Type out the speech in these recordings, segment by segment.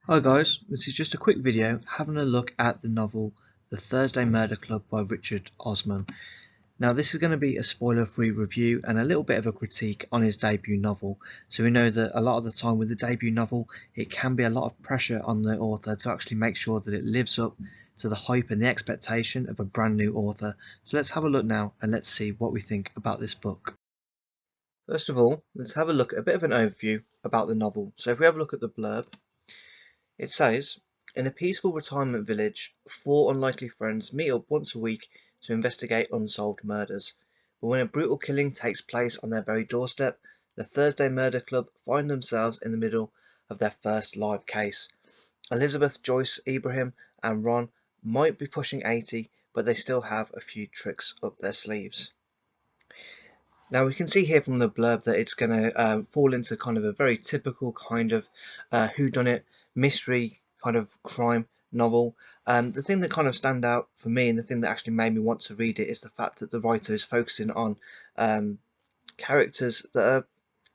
Hi guys, this is just a quick video having a look at the novel The Thursday Murder Club by Richard Osman. Now this is going to be a spoiler-free review and a little bit of a critique on his debut novel. So we know that a lot of the time with the debut novel it can be a lot of pressure on the author to actually make sure that it lives up to the hype and the expectation of a brand new author. So let's have a look now and let's see what we think about this book. First of all, let's have a look at a bit of an overview about the novel. So if we have a look at the blurb, it says, in a peaceful retirement village, four unlikely friends meet up once a week to investigate unsolved murders. But when a brutal killing takes place on their very doorstep, the Thursday Murder Club find themselves in the middle of their first live case. Elizabeth, Joyce, Ibrahim and Ron might be pushing 80, but they still have a few tricks up their sleeves. Now we can see here from the blurb that it's going to fall into kind of a very typical kind of whodunit mystery kind of crime novel. The thing that kind of stand out for me and the thing that actually made me want to read it is the fact that the writer is focusing on characters that are,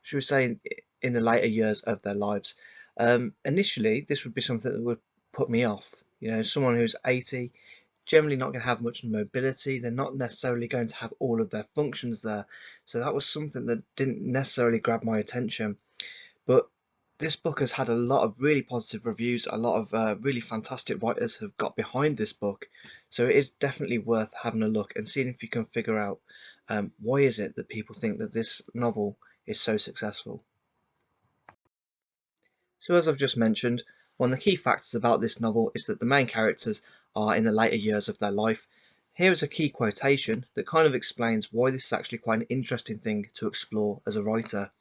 should we say, in the later years of their lives. Initially, this would be something that would put me off. You know, someone who's 80, generally not going to have much mobility. They're not necessarily going to have all of their functions there. So that was something that didn't necessarily grab my attention. But this book has had a lot of really positive reviews. A lot of really fantastic writers have got behind this book. So it is definitely worth having a look and seeing if you can figure out why is it that people think that this novel is so successful. So as I've just mentioned, one of the key factors about this novel is that the main characters are in the later years of their life. Here is a key quotation that kind of explains why this is actually quite an interesting thing to explore as a writer.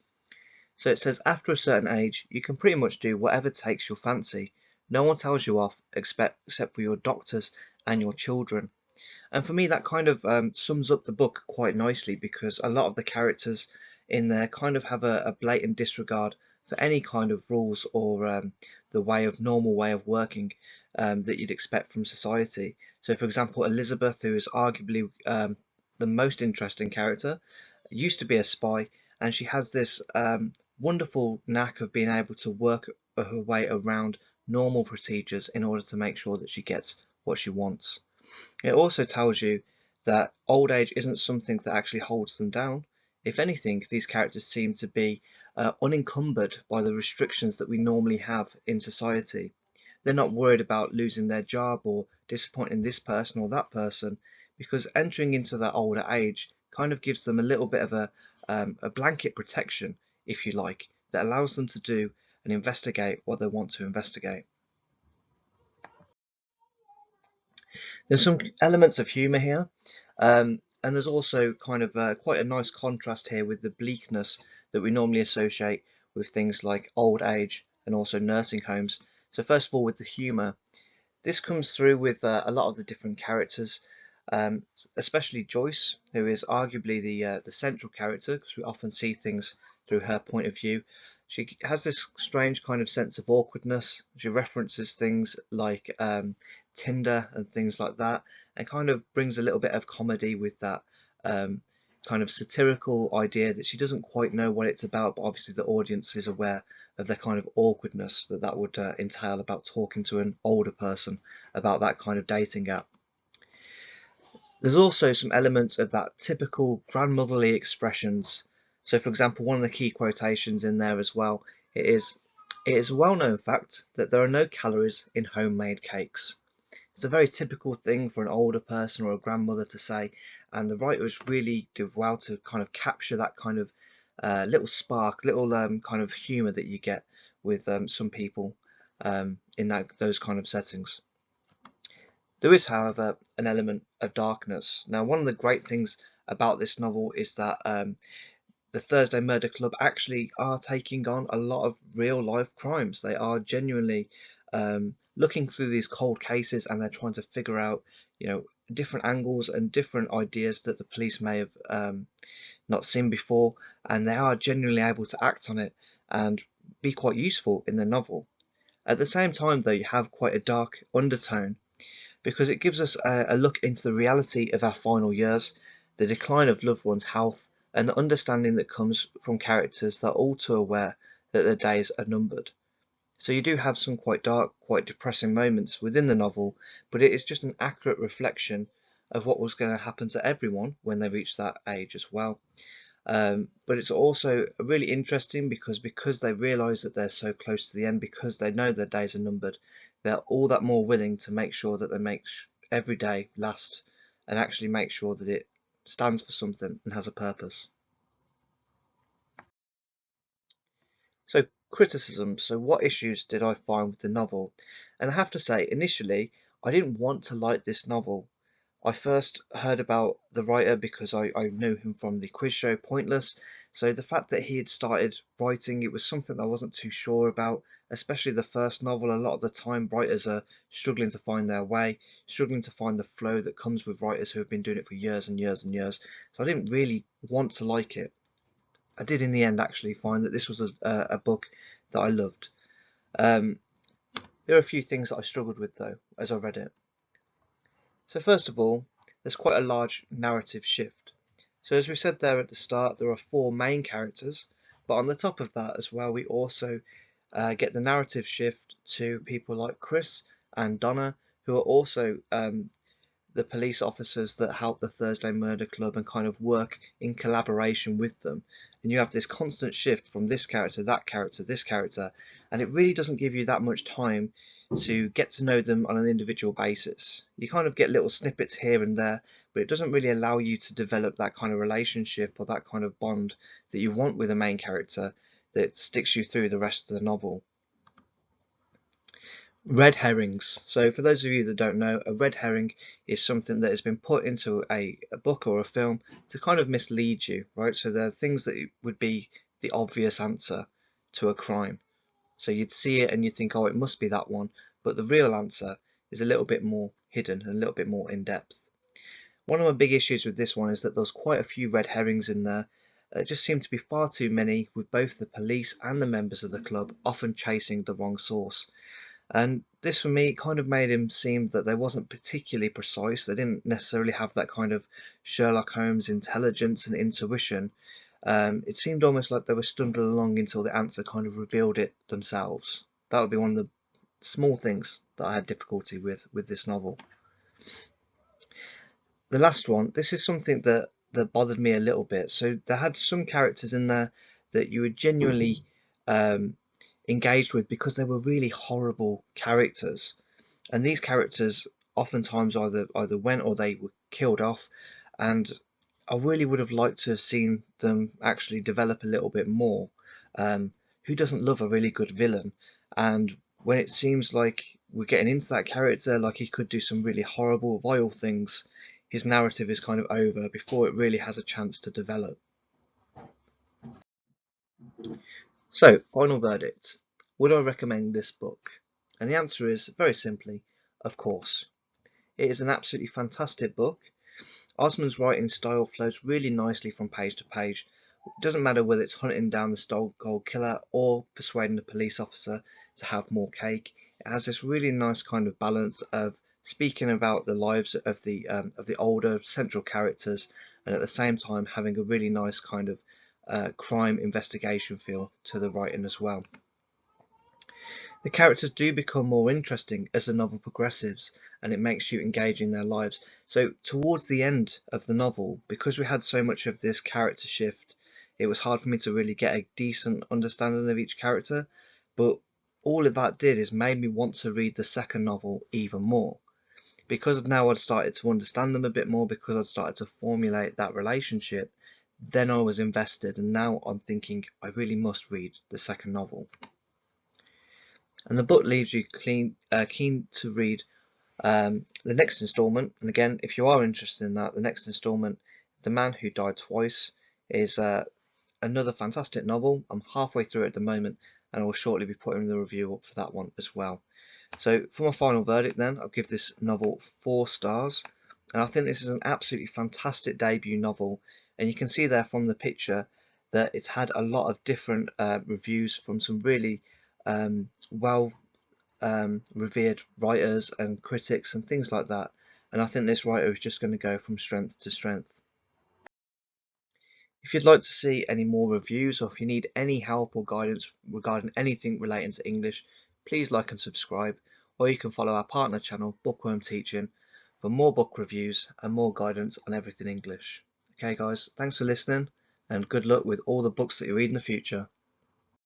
So it says, after a certain age, you can pretty much do whatever takes your fancy. No one tells you off except for your doctors and your children. And for me, that kind of sums up the book quite nicely, because a lot of the characters in there kind of have a blatant disregard for any kind of rules or the normal way of working that you'd expect from society. So, for example, Elizabeth, who is arguably the most interesting character, used to be a spy, and she has this wonderful knack of being able to work her way around normal procedures in order to make sure that she gets what she wants. It also tells you that old age isn't something that actually holds them down. If anything, these characters seem to be unencumbered by the restrictions that we normally have in society. They're not worried about losing their job or disappointing this person or that person, because entering into that older age kind of gives them a little bit of a blanket protection, if you like, that allows them to do and investigate what they want to investigate. There's some elements of humour here, and there's also kind of quite a nice contrast here with the bleakness that we normally associate with things like old age and also nursing homes. So first of all, with the humour, this comes through with a lot of the different characters, especially Joyce, who is arguably the central character, because we often see things through her point of view. She has this strange kind of sense of awkwardness. She references things like Tinder and things like that, and kind of brings a little bit of comedy with that kind of satirical idea that she doesn't quite know what it's about, but obviously the audience is aware of the kind of awkwardness that that would entail about talking to an older person about that kind of dating app. There's also some elements of that typical grandmotherly expressions. So for example, one of the key quotations in there as well, it is a well-known fact that there are no calories in homemade cakes. It's a very typical thing for an older person or a grandmother to say, and the writers really do well to kind of capture that kind of little spark, little kind of humour that you get with some people in those kind of settings. There is, however, an element of darkness. Now, one of the great things about this novel is that the Thursday Murder Club actually are taking on a lot of real life crimes. They are genuinely looking through these cold cases, and they're trying to figure out, you know, different angles and different ideas that the police may have not seen before, and they are genuinely able to act on it and be quite useful in the novel. At the same time, though, you have quite a dark undertone, because it gives us a look into the reality of our final years, the decline of loved ones' health, and the understanding that comes from characters that are all too aware that their days are numbered. So you do have some quite dark, quite depressing moments within the novel, but it is just an accurate reflection of what was going to happen to everyone when they reach that age as well. But it's also really interesting because they realise that they're so close to the end, because they know their days are numbered, they're all that more willing to make sure that they make every day last and actually make sure that it stands for something and has a purpose. So criticism. So what issues did I find with the novel? And I have to say, initially, I didn't want to like this novel. I first heard about the writer because I knew him from the quiz show Pointless. So the fact that he had started writing, it was something I wasn't too sure about, especially the first novel. A lot of the time, writers are struggling to find their way, struggling to find the flow that comes with writers who have been doing it for years and years and years. So I didn't really want to like it. I did in the end actually find that this was a book that I loved. Um, there are a few things that I struggled with though as I read it. So first of all, there's quite a large narrative shift. So as we said there at the start, there are four main characters, but on the top of that as well, we also get the narrative shift to people like Chris and Donna, who are also the police officers that help the Thursday Murder Club and kind of work in collaboration with them. And you have this constant shift from this character, that character, this character, and it really doesn't give you that much time to get to know them on an individual basis. You kind of get little snippets here and there, but it doesn't really allow you to develop that kind of relationship or that kind of bond that you want with a main character that sticks you through the rest of the novel. Red herrings. So for those of you that don't know, a red herring is something that has been put into a book or a film to kind of mislead you, right? So they're things that would be the obvious answer to a crime. So you'd see it and you think, oh, it must be that one. But the real answer is a little bit more hidden and a little bit more in depth. One of my big issues with this one is that there's quite a few red herrings in there. It just seemed to be far too many, with both the police and the members of the club often chasing the wrong source. And this for me kind of made him seem that they wasn't particularly precise. They didn't necessarily have that kind of Sherlock Holmes intelligence and intuition. It seemed almost like they were stumbling along until the answer kind of revealed it themselves. That would be one of the small things that I had difficulty with this novel. The last one, this is something that bothered me a little bit. So they had some characters in there that you were genuinely engaged with because they were really horrible characters, and these characters oftentimes either went or they were killed off, and I really would have liked to have seen them actually develop a little bit more. Who doesn't love a really good villain? And when it seems like we're getting into that character, like he could do some really horrible, vile things, his narrative is kind of over before it really has a chance to develop. So, final verdict. Would I recommend this book? And the answer is very simply, of course. It is an absolutely fantastic book. Osman's writing style flows really nicely from page to page. It doesn't matter whether it's hunting down the Stockholm killer or persuading the police officer to have more cake. It has this really nice kind of balance of speaking about the lives of the older central characters, and at the same time having a really nice kind of crime investigation feel to the writing as well. The characters do become more interesting as the novel progresses, and it makes you engage in their lives. So towards the end of the novel, because we had so much of this character shift, it was hard for me to really get a decent understanding of each character, but all of that did is made me want to read the second novel even more. Because now I'd started to understand them a bit more, because I'd started to formulate that relationship, then I was invested, and now I'm thinking I really must read the second novel. And the book leaves you keen to read the next instalment. And again, if you are interested in that, the next instalment, The Man Who Died Twice, is another fantastic novel. I'm halfway through it at the moment, and I will shortly be putting the review up for that one as well. So for my final verdict then, I'll give this novel 4 stars. And I think this is an absolutely fantastic debut novel. And you can see there from the picture that it's had a lot of different reviews from some really well revered writers and critics and things like that. And I think this writer is just going to go from strength to strength. If you'd like to see any more reviews, or if you need any help or guidance regarding anything relating to English, please like and subscribe, or you can follow our partner channel, Bookworm Teaching, for more book reviews and more guidance on everything English. Okay guys, thanks for listening and good luck with all the books that you read in the future.